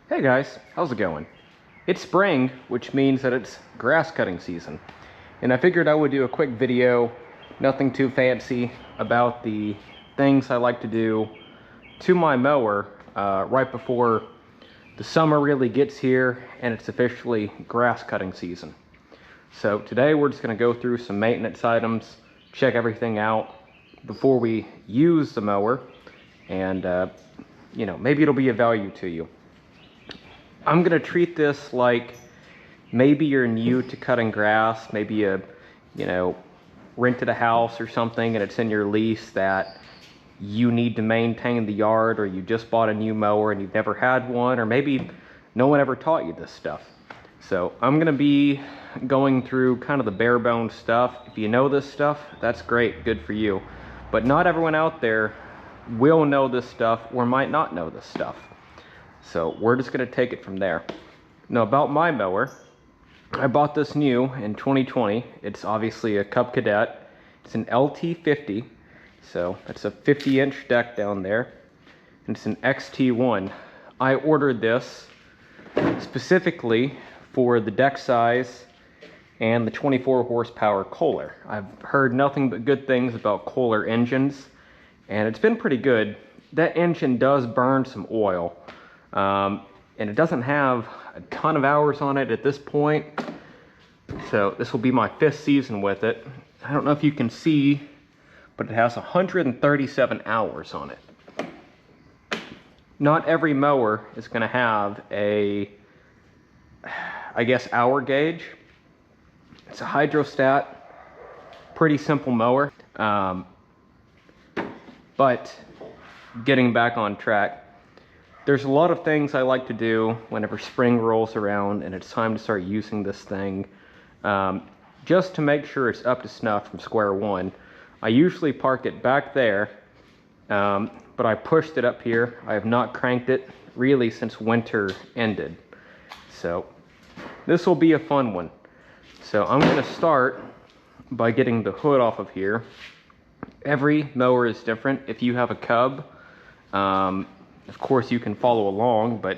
Hey guys, how's it going? It's spring, which means that it's grass cutting season. And I figured I would do a quick video, nothing too fancy, about the things I like to do to my mower right before the summer really gets here and it's officially grass cutting season. So today we're just going to go through some maintenance items, check everything out before we use the mower, and maybe it'll be of value to you. I'm gonna treat this like maybe you're new to cutting grass, maybe you rented a house or something and it's in your lease that you need to maintain the yard, or you just bought a new mower and you've never had one, or maybe no one ever taught you this stuff. So I'm gonna be going through kind of the bare bones stuff. If you know this stuff, that's great, good for you. But not everyone out there will know this stuff or might not know this stuff. So we're just going to take it from there. Now, about my mower, I bought this new in 2020. It's obviously a Cub Cadet. It's an LT50. So that's a 50-inch deck down there. And it's an XT1. I ordered this specifically for the deck size and the 24 horsepower Kohler. I've heard nothing but good things about Kohler engines, and it's been pretty good. That engine does burn some oil. And it doesn't have a ton of hours on it at this point, so this will be my 5th season with it. I don't know if you can see, but it has 137 hours on it. Not every mower is going to have a, I guess, hour gauge. It's a hydrostat, pretty simple mower, but getting back on track, there's a lot of things I like to do whenever spring rolls around and it's time to start using this thing, just to make sure it's up to snuff from square one. I usually park it back there, but I pushed it up here. I have not cranked it really since winter ended. So this will be a fun one. So I'm going to start by getting the hood off of here. Every mower is different. If you have a Cub, of course you can follow along, but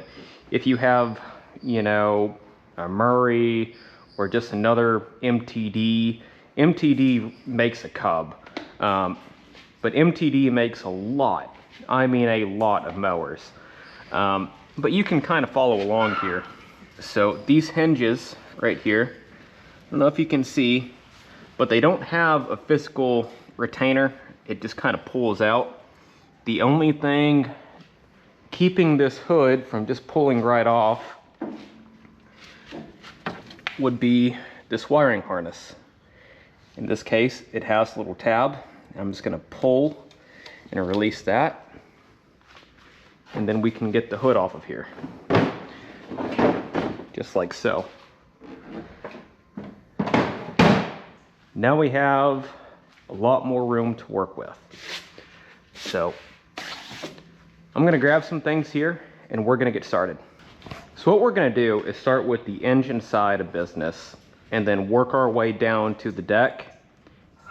if you have, a Murray or just another MTD makes a Cub, but MTD makes a lot, I mean a lot of mowers, but you can kind of follow along here. So these hinges right here, I don't know if you can see, but they don't have a physical retainer. It just kind of pulls out. The only thing keeping this hood from just pulling right off would be this wiring harness. In this case, it has a little tab. I'm just going to pull and release that, and then we can get the hood off of here, just like so. Now we have a lot more room to work with. So I'm going to grab some things here and we're going to get started. So what we're going to do is start with the engine side of business and then work our way down to the deck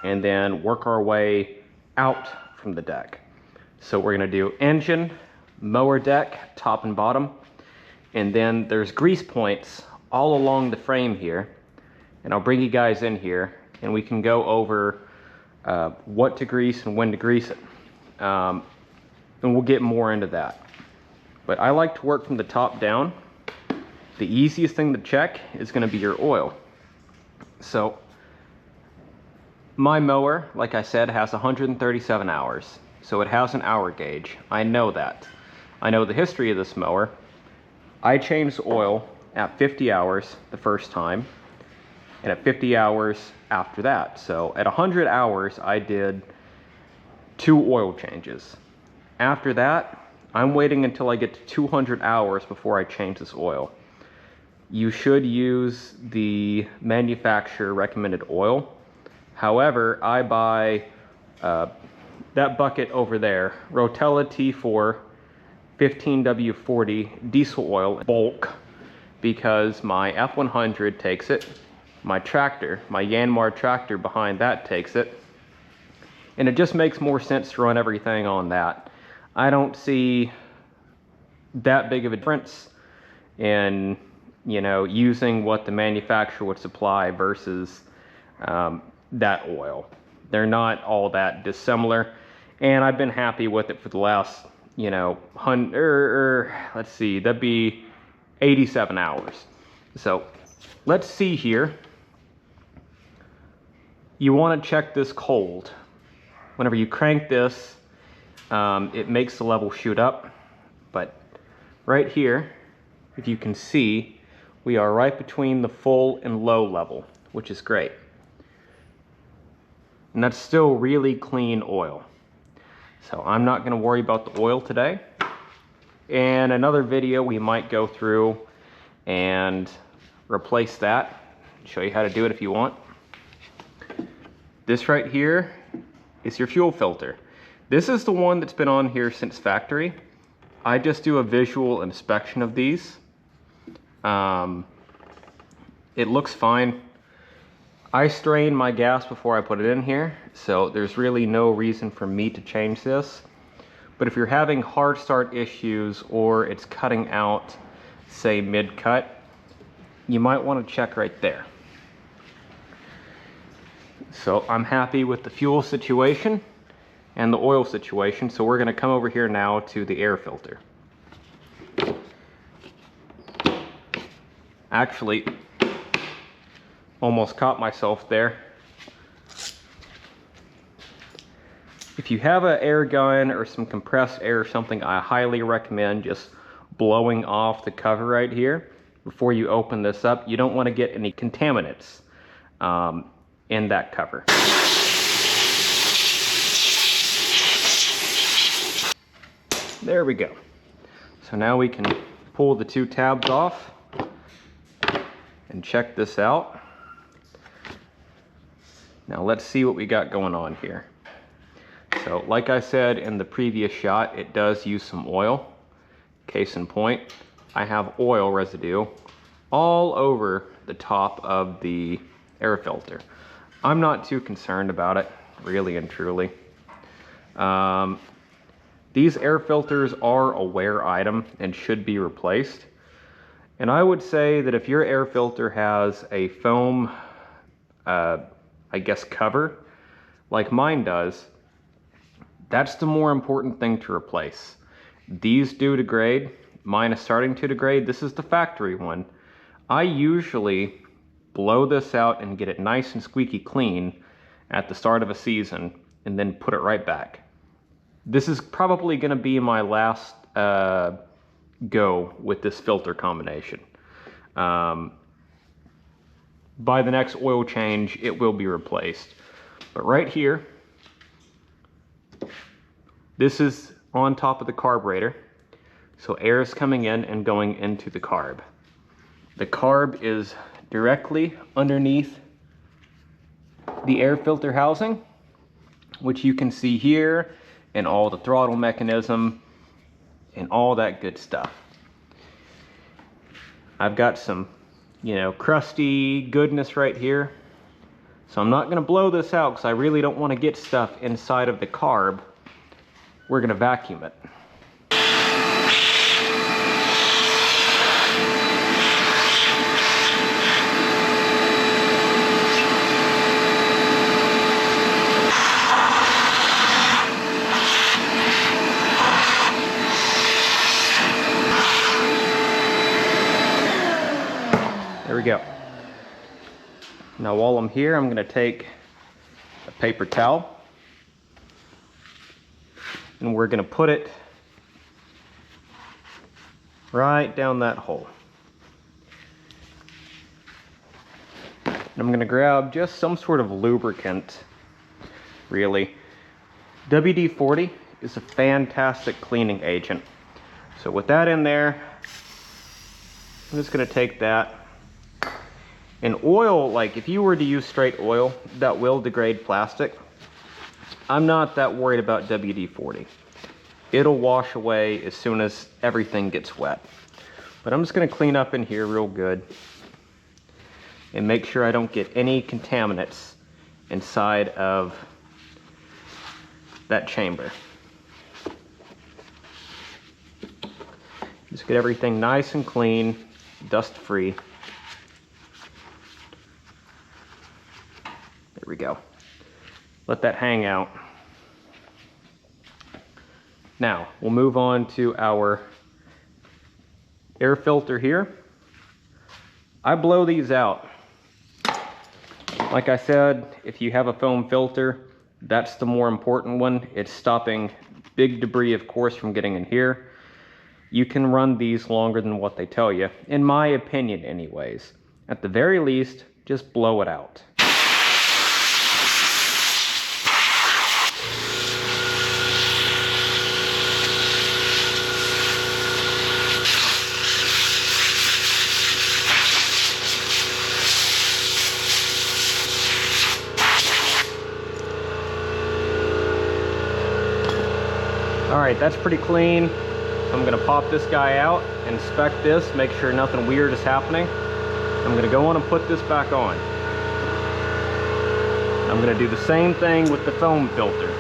and then work our way out from the deck. So we're going to do engine, mower deck, top and bottom, and then there's grease points all along the frame here, and I'll bring you guys in here and we can go over what to grease and when to grease it. And we'll get more into that. But I like to work from the top down. The easiest thing to check is going to be your oil. So my mower, like I said, has 137 hours. So it has an hour gauge. I know that. I know the history of this mower. I changed oil at 50 hours the first time, and at 50 hours after that. So at 100 hours, I did 2 oil changes. After that, I'm waiting until I get to 200 hours before I change this oil. You should use the manufacturer recommended oil. However, I buy that bucket over there, Rotella T4 15W40 diesel oil bulk, because my F100 takes it, my tractor, my Yanmar tractor behind that takes it, and it just makes more sense to run everything on that. I don't see that big of a difference in, you know, using what the manufacturer would supply versus that oil. They're not all that dissimilar, and I've been happy with it for the last, you know, let's see, that'd be 87 hours. So let's see here. You want to check this cold. Whenever you crank this, it makes the level shoot up, but right here, if you can see, we are right between the full and low level, which is great. And that's still really clean oil. So I'm not going to worry about the oil today. In another video, we might go through and replace that. Show you how to do it if you want. This right here is your fuel filter. This is the one that's been on here since factory. I just do a visual inspection of these. It looks fine. I strain my gas before I put it in here, so there's really no reason for me to change this. But if you're having hard start issues or it's cutting out, say mid-cut, you might want to check right there. So I'm happy with the fuel situation and the oil situation, so we're going to come over here now to the air filter. Actually, almost caught myself there. If you have an air gun or some compressed air or something, I highly recommend just blowing off the cover right here before you open this up. You don't want to get any contaminants in that cover. There we go. So now we can pull the two tabs off and check this out. Now let's see what we got going on here. So like I said in the previous shot, it does use some oil. Case in point, I have oil residue all over the top of the air filter. I'm not too concerned about it, really and truly. These air filters are a wear item and should be replaced. And I would say that if your air filter has a foam, I guess, cover, like mine does, that's the more important thing to replace. These do degrade. Mine is starting to degrade. This is the factory one. I usually blow this out and get it nice and squeaky clean at the start of a season and then put it right back. This is probably going to be my last go with this filter combination. By the next oil change, it will be replaced. But right here, this is on top of the carburetor. So air is coming in and going into the carb. The carb is directly underneath the air filter housing, which you can see here, and all the throttle mechanism and all that good stuff. I've got some, you know, crusty goodness right here. So I'm not going to blow this out because I really don't want to get stuff inside of the carb. We're going to vacuum it. There we go. Now while I'm here, I'm going to take a paper towel and we're going to put it right down that hole. And I'm going to grab just some sort of lubricant, really. WD-40 is a fantastic cleaning agent. So with that in there, I'm just going to take that. And oil, like if you were to use straight oil, that will degrade plastic. I'm not that worried about WD-40. It'll wash away as soon as everything gets wet. But I'm just going to clean up in here real good and make sure I don't get any contaminants inside of that chamber. Just get everything nice and clean. dust free. There we go. Let that hang out. Now, we'll move on to our air filter here. I blow these out. Like I said, if you have a foam filter, that's the more important one. It's stopping big debris, of course, from getting in here. You can run these longer than what they tell you, in my opinion anyways. At the very least, just blow it out. Alright, that's pretty clean. So I'm going to pop this guy out, inspect this, make sure nothing weird is happening. I'm going to go on and put this back on. I'm going to do the same thing with the foam filter.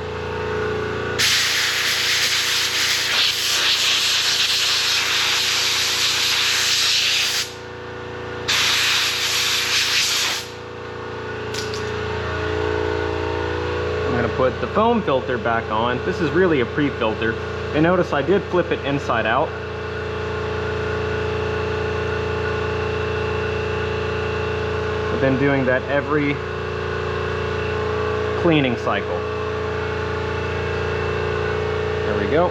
I'm going to put the foam filter back on. This is really a pre-filter. And notice I did flip it inside out. I've been doing that every cleaning cycle. There we go.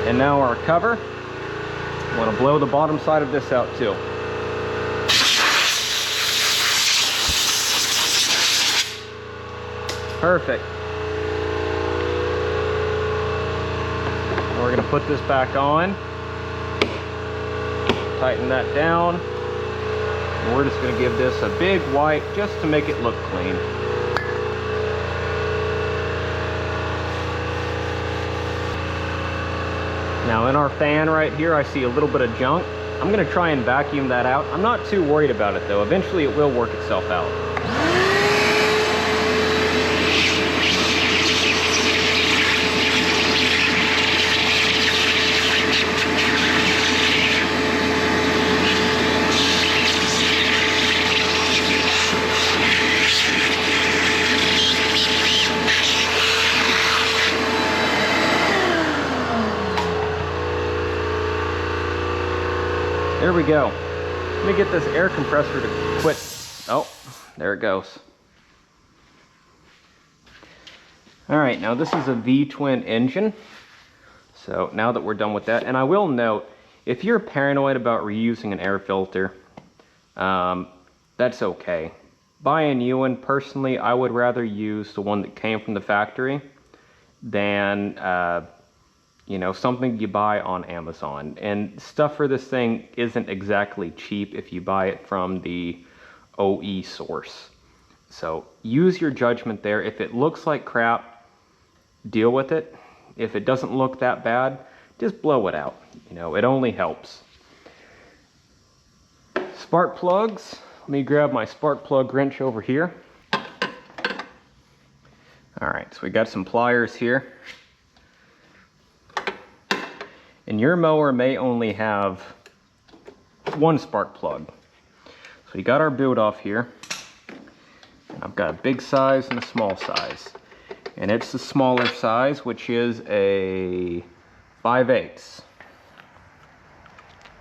And now our cover. I want to blow the bottom side of this out too. Perfect. We're going to put this back on, tighten that down, and we're just going to give this a big wipe just to make it look clean. Now in our fan right here, I see a little bit of junk. I'm going to try and vacuum that out. I'm not too worried about it though. Eventually it will work itself out. There we go. Let me get this air compressor to quit. Oh, there it goes. All right, now this is a V-twin engine. So now that we're done with that, and I will note, if you're paranoid about reusing an air filter, that's okay. Buy a new one. Personally, I would rather use the one that came from the factory than you know, something you buy on Amazon. And stuff for this thing isn't exactly cheap if you buy it from the OE source. So use your judgment there. If it looks like crap, deal with it. If it doesn't look that bad, just blow it out. You know, it only helps. Spark plugs. Let me grab my spark plug wrench over here. All right, so we got some pliers here. And your mower may only have one spark plug. So we got our boot off here. And I've got a big size and a small size. And it's the smaller size, which is a 5/8.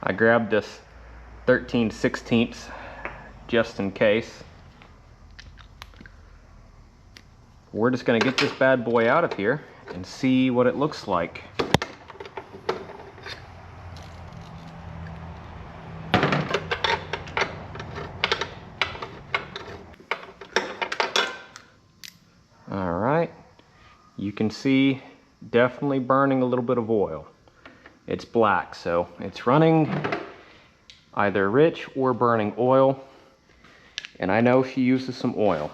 I grabbed this 13/16 just in case. We're just gonna get this bad boy out of here and see what it looks like. You can see definitely burning a little bit of oil. It's black, so it's running either rich or burning oil. And I know she uses some oil.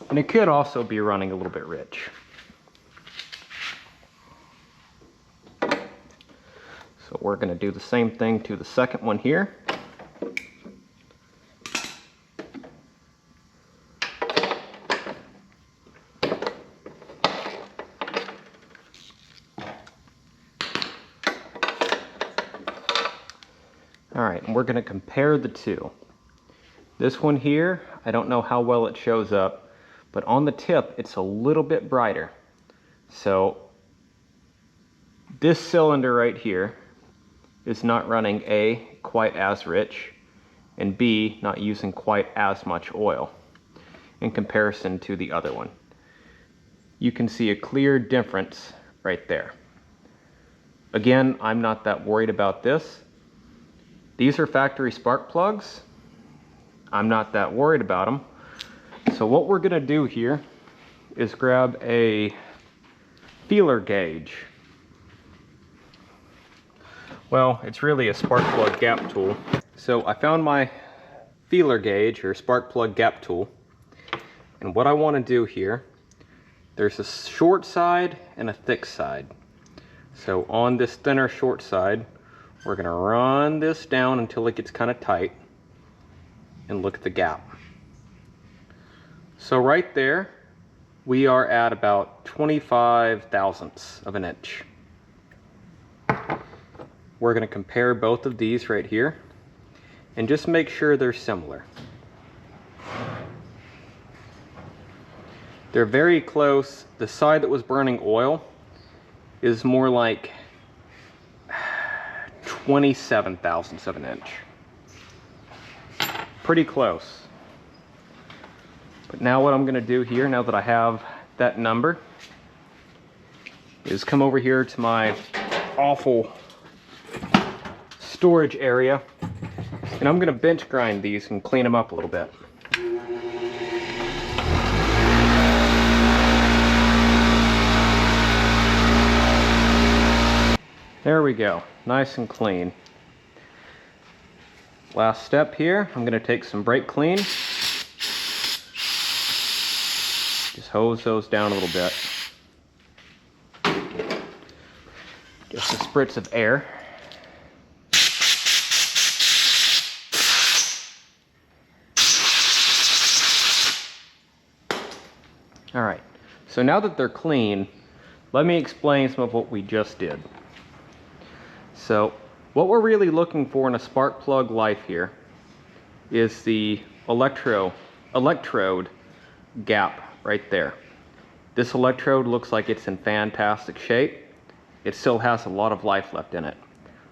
And it could also be running a little bit rich. So we're going to do the same thing to the second one here. All right, and we're going to compare the two. This one here, I don't know how well it shows up, but on the tip, it's a little bit brighter. So this cylinder right here is not running A, quite as rich, and B, not using quite as much oil in comparison to the other one. You can see a clear difference right there. Again, I'm not that worried about this. These are factory spark plugs. I'm not that worried about them. So what we're gonna do here is grab a feeler gauge. Well, it's really a spark plug gap tool. So I found my feeler gauge or spark plug gap tool. And what I want to do here, there's a short side and a thick side. So on this thinner short side, we're going to run this down until it gets kind of tight and look at the gap. So right there, we are at about 25 thousandths of an inch. We're going to compare both of these right here and just make sure they're similar. They're very close. The side that was burning oil is more like 27 thousandths of an inch. Pretty close. But now what I'm going to do here, now that I have that number, is come over here to my awful storage area, and I'm going to bench grind these and clean them up a little bit. There we go, nice and clean. Last step here, I'm going to take some brake clean. Just hose those down a little bit. Just a spritz of air. All right, so now that they're clean, let me explain some of what we just did. So what we're really looking for in a spark plug life here is the electrode gap right there. This electrode looks like it's in fantastic shape. It still has a lot of life left in it.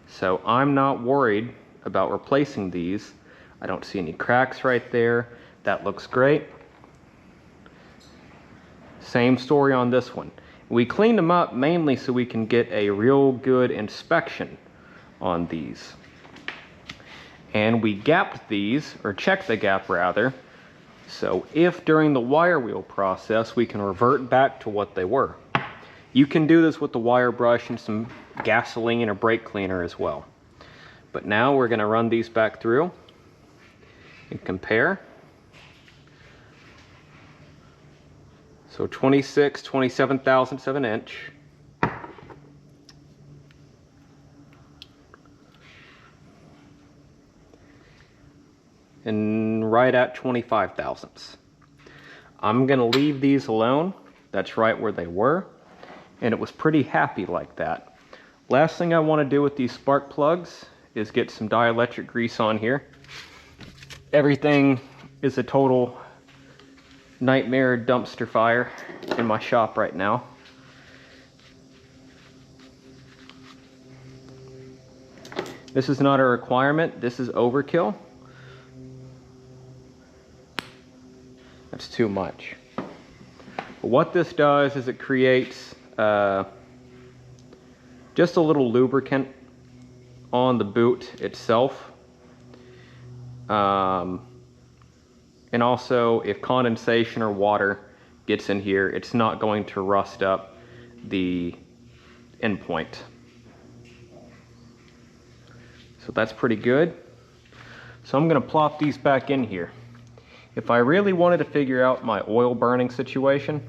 So I'm not worried about replacing these. I don't see any cracks right there. That looks great. Same story on this one. We cleaned them up mainly so we can get a real good inspection on these. And we gapped these, or checked the gap rather, so if during the wire wheel process we can revert back to what they were. You can do this with the wire brush and some gasoline or brake cleaner as well. But now we're going to run these back through and compare. So 27 thousandths of an inch. And right at 25 thousandths. I'm going to leave these alone. That's right where they were. And it was pretty happy like that. Last thing I want to do with these spark plugs is get some dielectric grease on here. Everything is a total nightmare dumpster fire in my shop right now. This is not a requirement. This is overkill. That's too much. But what this does is it creates just a little lubricant on the boot itself. And also, if condensation or water gets in here, it's not going to rust up the endpoint. So that's pretty good. So I'm going to plop these back in here. If I really wanted to figure out my oil burning situation,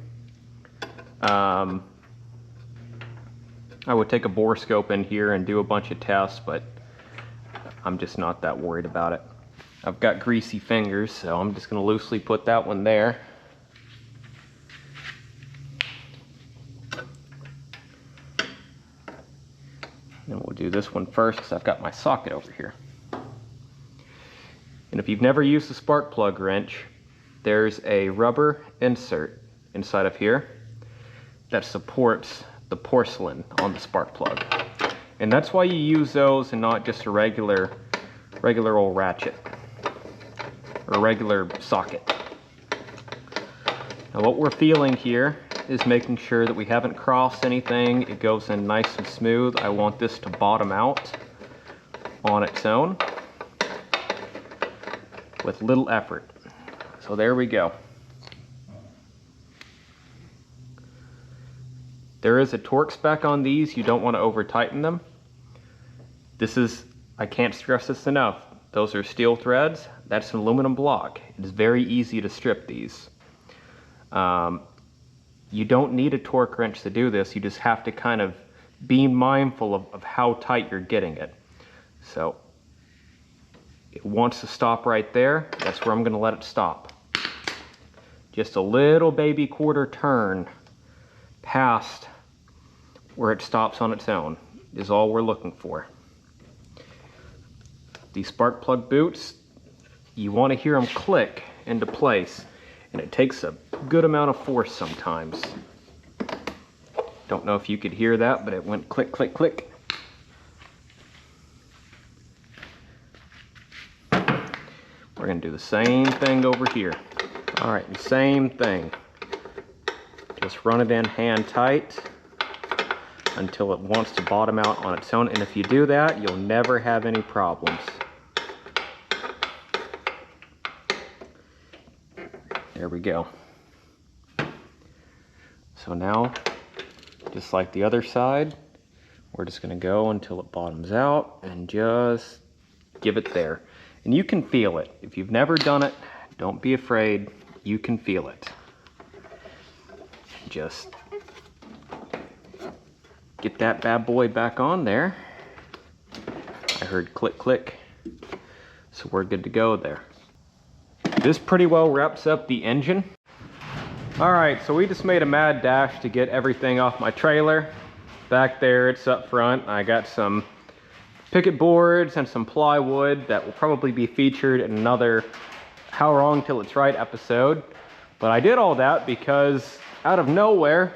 I would take a borescope in here and do a bunch of tests, but I'm just not that worried about it. I've got greasy fingers, so I'm just going to loosely put that one there. And we'll do this one first because I've got my socket over here. And if you've never used a spark plug wrench, there's a rubber insert inside of here that supports the porcelain on the spark plug. And that's why you use those and not just a regular old ratchet or regular socket. Now what we're feeling here is making sure that we haven't crossed anything. It goes in nice and smooth. I want this to bottom out on its own with little effort. So there we go. There is a torque spec on these. You don't want to over tighten them. This is, I can't stress this enough, those are steel threads. That's an aluminum block. It's very easy to strip these. You don't need a torque wrench to do this. You just have to kind of be mindful of how tight you're getting it. So it wants to stop right there. That's where I'm going to let it stop. Just a little baby quarter turn past where it stops on its own is all we're looking for. These spark plug boots, you want to hear them click into place, and it takes a good amount of force sometimes. Don't know if you could hear that, but it went click, click, click. We're going to do the same thing over here. All right, the same thing. Just run it in hand tight until it wants to bottom out on its own. And if you do that, you'll never have any problems. There we go. So now, just like the other side, we're just going to go until it bottoms out and just give it there. And you can feel it. If you've never done it, don't be afraid. You can feel it. Just get that bad boy back on there. I heard click, click. So we're good to go there. This pretty well wraps up the engine. All right, so we just made a mad dash to get everything off my trailer. Back there, it's up front. I got some picket boards and some plywood that will probably be featured in another How Wrong Till It's Right episode. But I did all that because out of nowhere,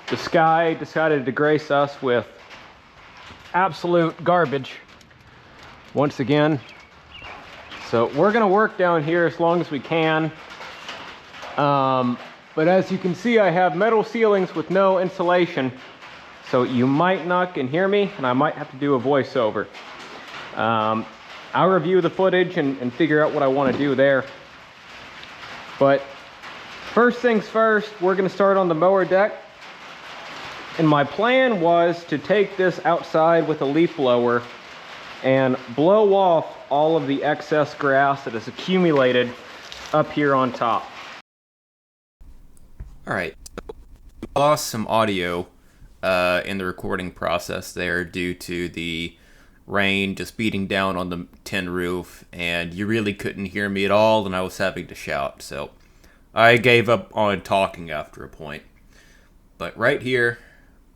the sky decided to grace us with absolute garbage once again. So we're gonna work down here as long as we can. But as you can see, I have metal ceilings with no insulation. So you might not can hear me, and I might have to do a voiceover. I'll review the footage and figure out what I want to do there. But first things first, we're going to start on the mower deck. And my plan was to take this outside with a leaf blower and blow off all of the excess grass that has accumulated up here on top. Alright, lost some audio in the recording process there due to the rain just beating down on the tin roof, and you really couldn't hear me at all, and I was having to shout, so I gave up on talking after a point. But right here,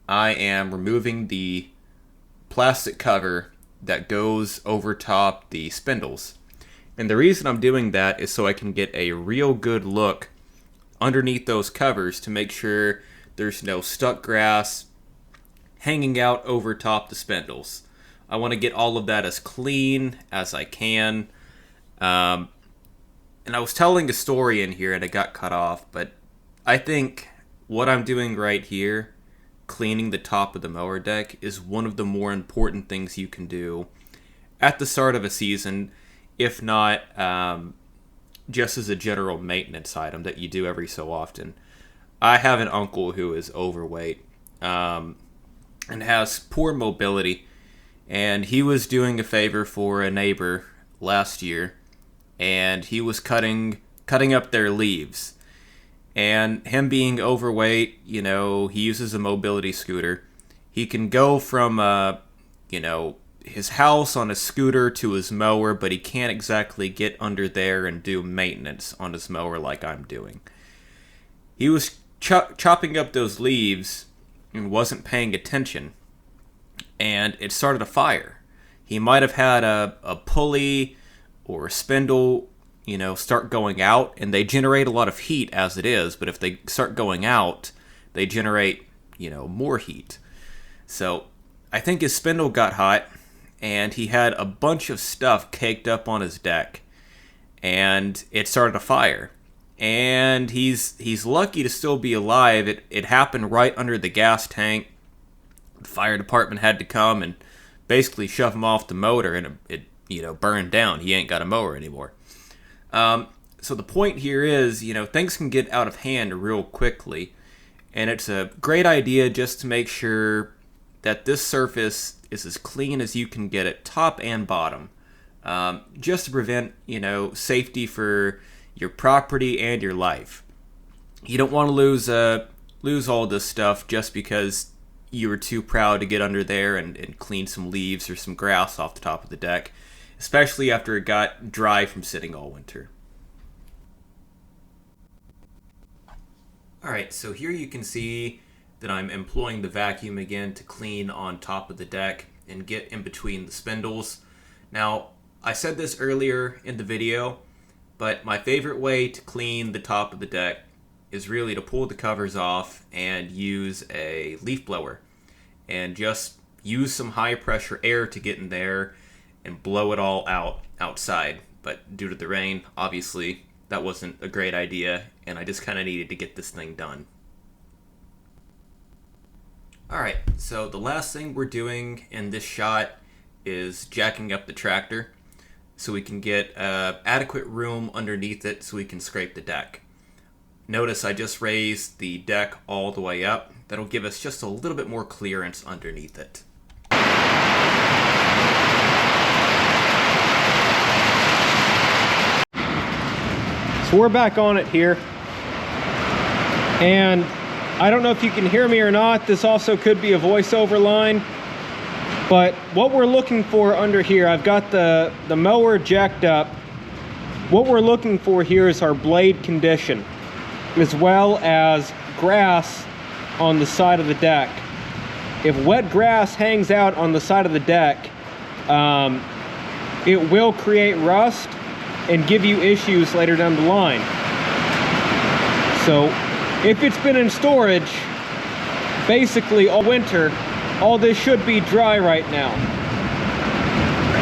I am removing the plastic cover that goes over top the spindles. And the reason I'm doing that is so I can get a real good look underneath those covers to make sure there's no stuck grass hanging out over top the spindles. I want to get all of that as clean as I can. And I was telling a story in here and it got cut off, but I think what I'm doing right here, cleaning the top of the mower deck, is one of the more important things you can do at the start of a season, if not just as a general maintenance item that you do every so often. I have an uncle who is overweight and has poor mobility, and he was doing a favor for a neighbor last year, and he was cutting up their leaves. And him being overweight, you know, he uses a mobility scooter. He can go from, his house on a scooter to his mower, but he can't exactly get under there and do maintenance on his mower like I'm doing. He was chopping up those leaves and wasn't paying attention, and it started a fire. He might have had a pulley or a spindle, start going out, and they generate a lot of heat as it is, but if they start going out, they generate, more heat. So I think his spindle got hot, and he had a bunch of stuff caked up on his deck, and it started a fire. And he's lucky to still be alive. It happened right under the gas tank. The fire department had to come and basically shove him off the motor, and it burned down. He ain't got a mower anymore. So the point here is, things can get out of hand real quickly, and it's a great idea just to make sure that this surface is as clean as you can get it, top and bottom, just to prevent, safety for your property and your life. You don't want to lose all this stuff just because you were too proud to get under there and clean some leaves or some grass off the top of the deck, especially after it got dry from sitting all winter. Alright, so here you can see that I'm employing the vacuum again to clean on top of the deck and get in between the spindles. Now, I said this earlier in the video, but my favorite way to clean the top of the deck is really to pull the covers off and use a leaf blower and just use some high pressure air to get in there and blow it all out outside. But due to the rain, obviously that wasn't a great idea, and I just kind of needed to get this thing done. Alright, so the last thing we're doing in this shot is jacking up the tractor so we can get adequate room underneath it so we can scrape the deck. Notice I just raised the deck all the way up. That'll give us just a little bit more clearance underneath it. So we're back on it here, and I don't know if you can hear me or not. This also could be a voiceover line, but what we're looking for under here, I've got the mower jacked up. What we're looking for here is our blade condition, as well as grass on the side of the deck. If wet grass hangs out on the side of the deck, it will create rust and give you issues later down the line. So if it's been in storage basically all winter, all this should be dry right now.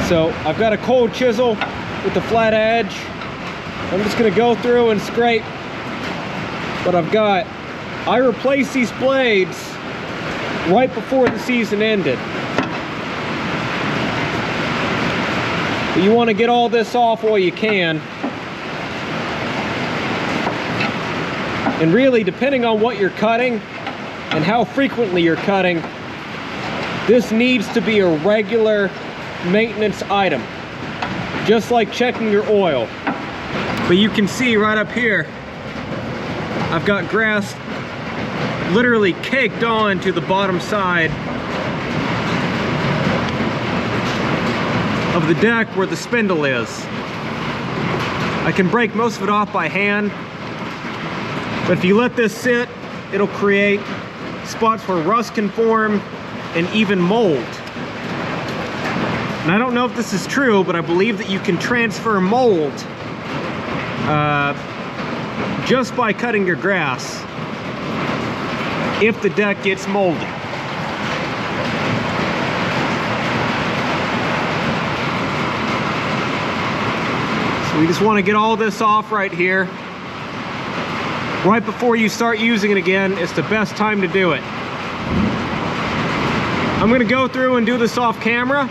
So I've got a cold chisel with the flat edge. I'm just gonna go through and scrape what I've got. I replaced these blades right before the season ended. But you want to get all this off while you can. And really, depending on what you're cutting and how frequently you're cutting, this needs to be a regular maintenance item, just like checking your oil. But you can see right up here, I've got grass literally caked on to the bottom side of the deck where the spindle is. I can break most of it off by hand, but if you let this sit, it'll create spots where rust can form and even mold. And I don't know if this is true, but I believe that you can transfer mold just by cutting your grass if the deck gets moldy. So we just want to get all this off right here. Right before you start using it again, it's the best time to do it. I'm going to go through and do this off camera.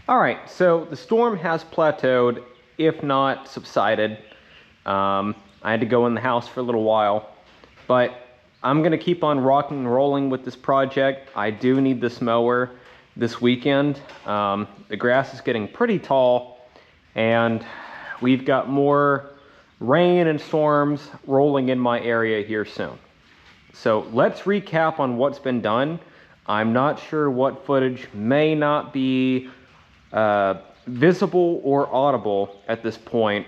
All right, so the storm has plateaued, if not subsided. I had to go in the house for a little while, but I'm going to keep on rocking and rolling with this project. I do need this mower this weekend. The grass is getting pretty tall, and we've got more rain and storms rolling in my area here soon. So let's recap on what's been done. I'm not sure what footage may not be visible or audible at this point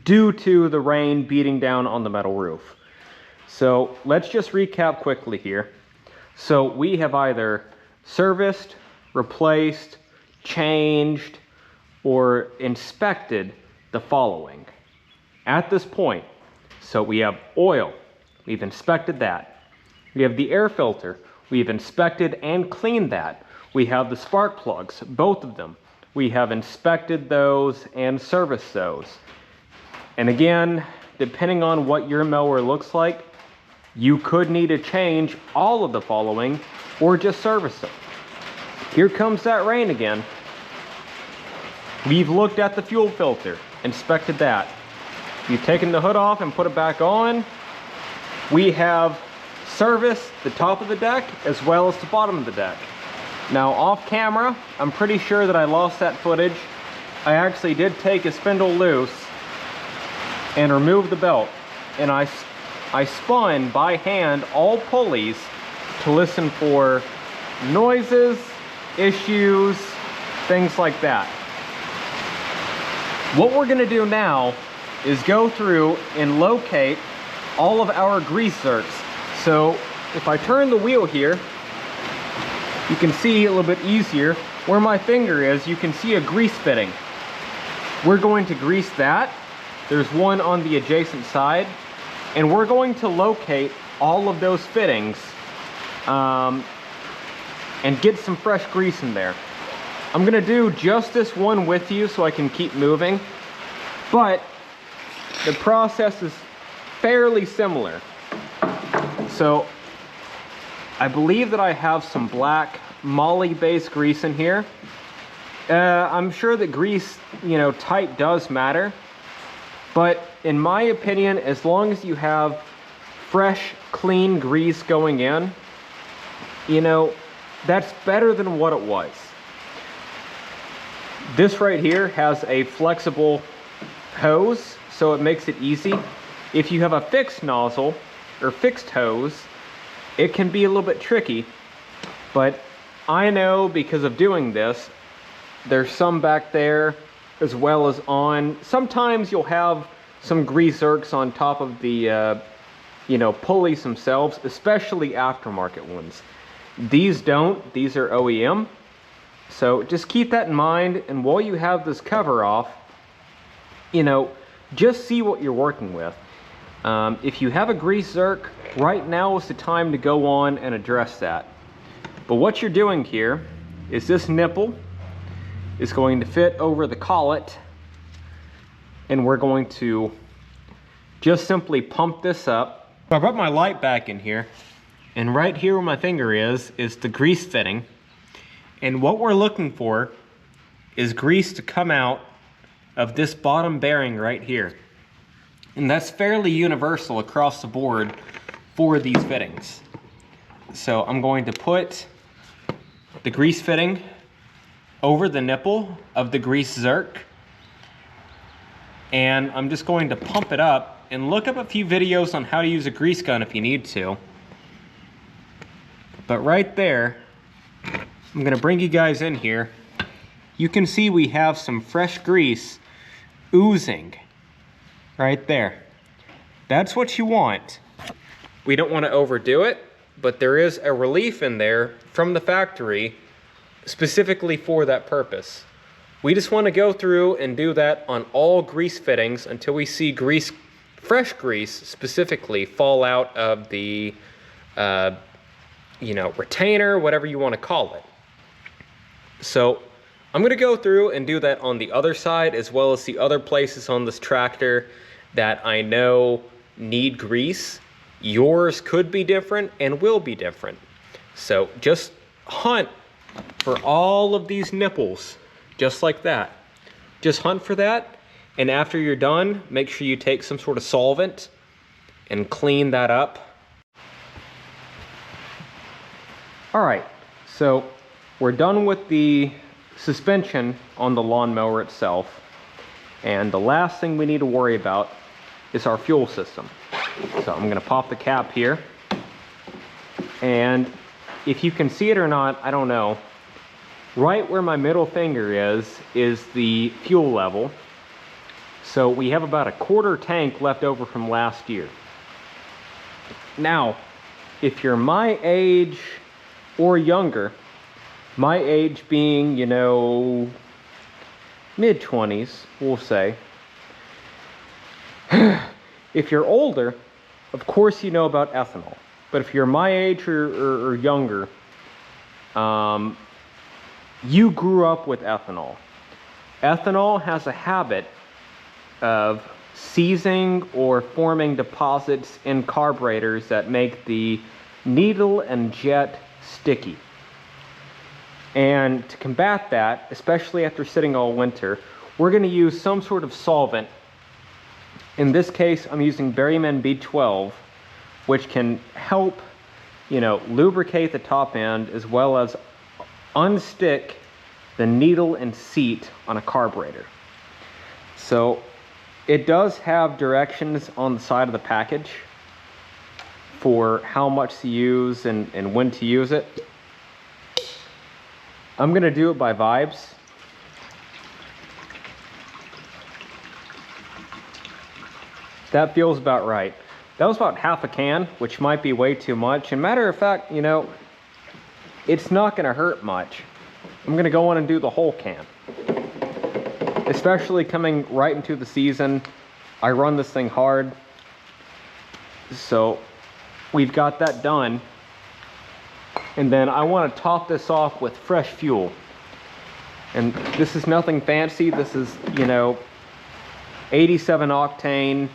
due to the rain beating down on the metal roof. So let's just recap quickly here. So we have either serviced, replaced, changed, or inspected the following. At this point, so we have oil, we've inspected that. We have the air filter, we've inspected and cleaned that. We have the spark plugs, both of them. We have inspected those and serviced those. And again, depending on what your mower looks like, you could need to change all of the following or just service them. Here comes that rain again. We've looked at the fuel filter, inspected that. We've taken the hood off and put it back on. We have serviced the top of the deck as well as the bottom of the deck. Now off camera, I'm pretty sure that I lost that footage. I actually did take a spindle loose and remove the belt. And I spun by hand all pulleys to listen for noises, issues, things like that. What we're gonna do now is go through and locate all of our grease zerks. So if I turn the wheel here, you can see a little bit easier where my finger is. You can see a grease fitting. We're going to grease that. There's one on the adjacent side, and we're going to locate all of those fittings and get some fresh grease in there. I'm gonna do just this one with you so I can keep moving, but the process is fairly similar. So I believe that I have some black moly-based grease in here. I'm sure that grease, type does matter, but in my opinion, as long as you have fresh, clean grease going in, that's better than what it was. This right here has a flexible hose, so it makes it easy. If you have a fixed nozzle or fixed hose, it can be a little bit tricky, but I know because of doing this, there's some back there as well as on. Sometimes you'll have some grease zerks on top of the pulleys themselves, especially aftermarket ones. These don't, these are OEM. So just keep that in mind, and while you have this cover off, just see what you're working with. If you have a grease zerk, right now is the time to go on and address that. But what you're doing here is this nipple is going to fit over the collet, and we're going to just simply pump this up. I brought my light back in here, and right here where my finger is the grease fitting. And what we're looking for is grease to come out of this bottom bearing right here. And that's fairly universal across the board for these fittings. So I'm going to put the grease fitting over the nipple of the grease zerk, and I'm just going to pump it up, and look up a few videos on how to use a grease gun if you need to. But right there, I'm gonna bring you guys in here. You can see we have some fresh grease oozing right there. That's what you want. We don't want to overdo it, but there is a relief in there from the factory specifically for that purpose. We just want to go through and do that on all grease fittings until we see grease, fresh grease specifically, fall out of the retainer, whatever you want to call it. So I'm going to go through and do that on the other side, as well as the other places on this tractor that I know need grease. Yours could be different and will be different. So just hunt for all of these nipples, just like that. Just hunt for that, and after you're done, make sure you take some sort of solvent and clean that up. All right, so we're done with the suspension on the lawnmower itself, and the last thing we need to worry about is our fuel system. So I'm gonna pop the cap here, and if you can see it or not, I don't know. Right where my middle finger is the fuel level. So we have about a quarter tank left over from last year. Now, if you're my age or younger, My age being, you know, mid-20s, we'll say. If you're older, of course you know about ethanol. But if you're my age or younger, you grew up with ethanol. Ethanol has a habit of seizing or forming deposits in carburetors that make the needle and jet sticky. And to combat that, especially after sitting all winter, we're going to use some sort of solvent. In this case, I'm using Berryman B12, which can help, you know, lubricate the top end as well as unstick the needle and seat on a carburetor. So it does have directions on the side of the package for how much to use and when to use it. I'm gonna do it by vibes. That feels about right. That was about half a can, which might be way too much. And matter of fact, you know, it's not gonna hurt much. I'm gonna go on and do the whole can. Especially coming right into the season. I run this thing hard. So we've got that done. And then I want to top this off with fresh fuel. And this is nothing fancy. This is, you know, 87 octane,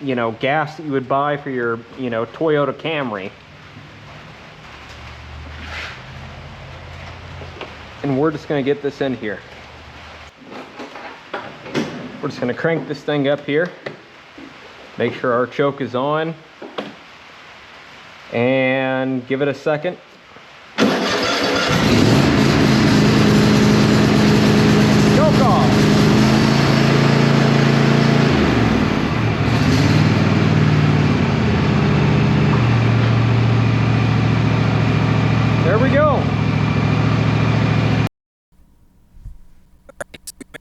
you know, gas that you would buy for your, you know, Toyota Camry. And we're just going to get this in here. We're just going to crank this thing up here. Make sure our choke is on. And give it a second. Choke off. There we go.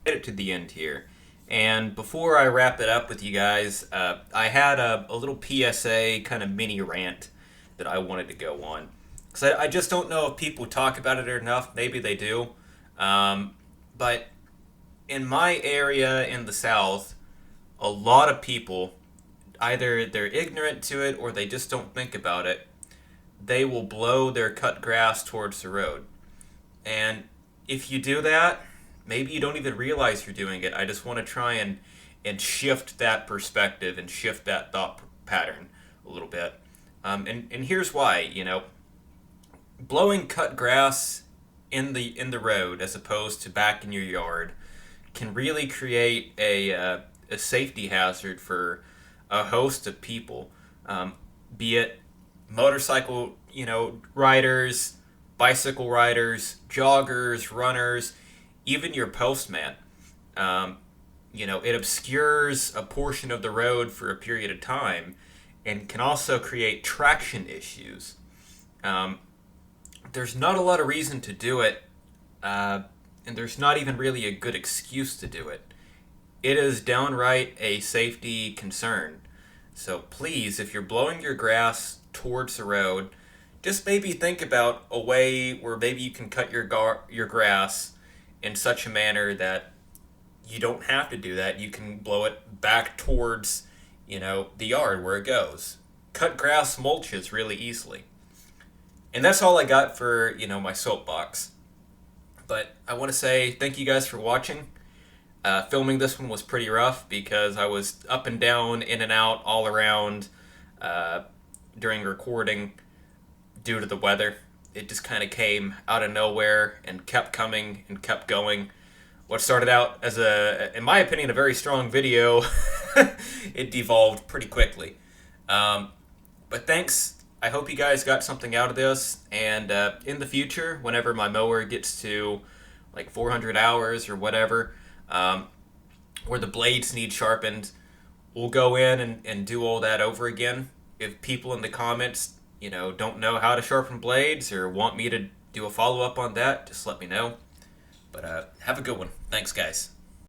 Made it to the end here. And before I wrap it up with you guys, I had a little PSA kind of mini rant that I wanted to go on. Because I just don't know if people talk about it enough. Maybe they do. But in my area in the South, a lot of people, either they're ignorant to it or they just don't think about it, they will blow their cut grass towards the road. And if you do that, maybe you don't even realize you're doing it. I just want to try and shift that perspective and shift that thought pattern a little bit. And here's why, you know, blowing cut grass in the road as opposed to back in your yard can really create a safety hazard for a host of people, be it motorcycle, you know, riders, bicycle riders, joggers, runners, even your postman. You know, it obscures a portion of the road for a period of time and can also create traction issues. There's not a lot of reason to do it, and there's not even really a good excuse to do it. It is downright a safety concern. So please, if you're blowing your grass towards the road, just maybe think about a way where maybe you can cut your grass in such a manner that you don't have to do that. You can blow it back towards, you know, the yard where it goes. Cut grass mulches really easily. And that's all I got for, you know, my soapbox. But I want to say thank you guys for watching. Filming this one was pretty rough because I was up and down, in and out, all around during recording due to the weather. It just kind of came out of nowhere and kept coming and kept going. What started out as in my opinion, a very strong video, it devolved pretty quickly. But thanks. I hope you guys got something out of this. And in the future, whenever my mower gets to like 400 hours or whatever, where the blades need sharpened, we'll go in and do all that over again. If people in the comments, you know, don't know how to sharpen blades or want me to do a follow-up on that, just let me know. But have a good one. Thanks, guys.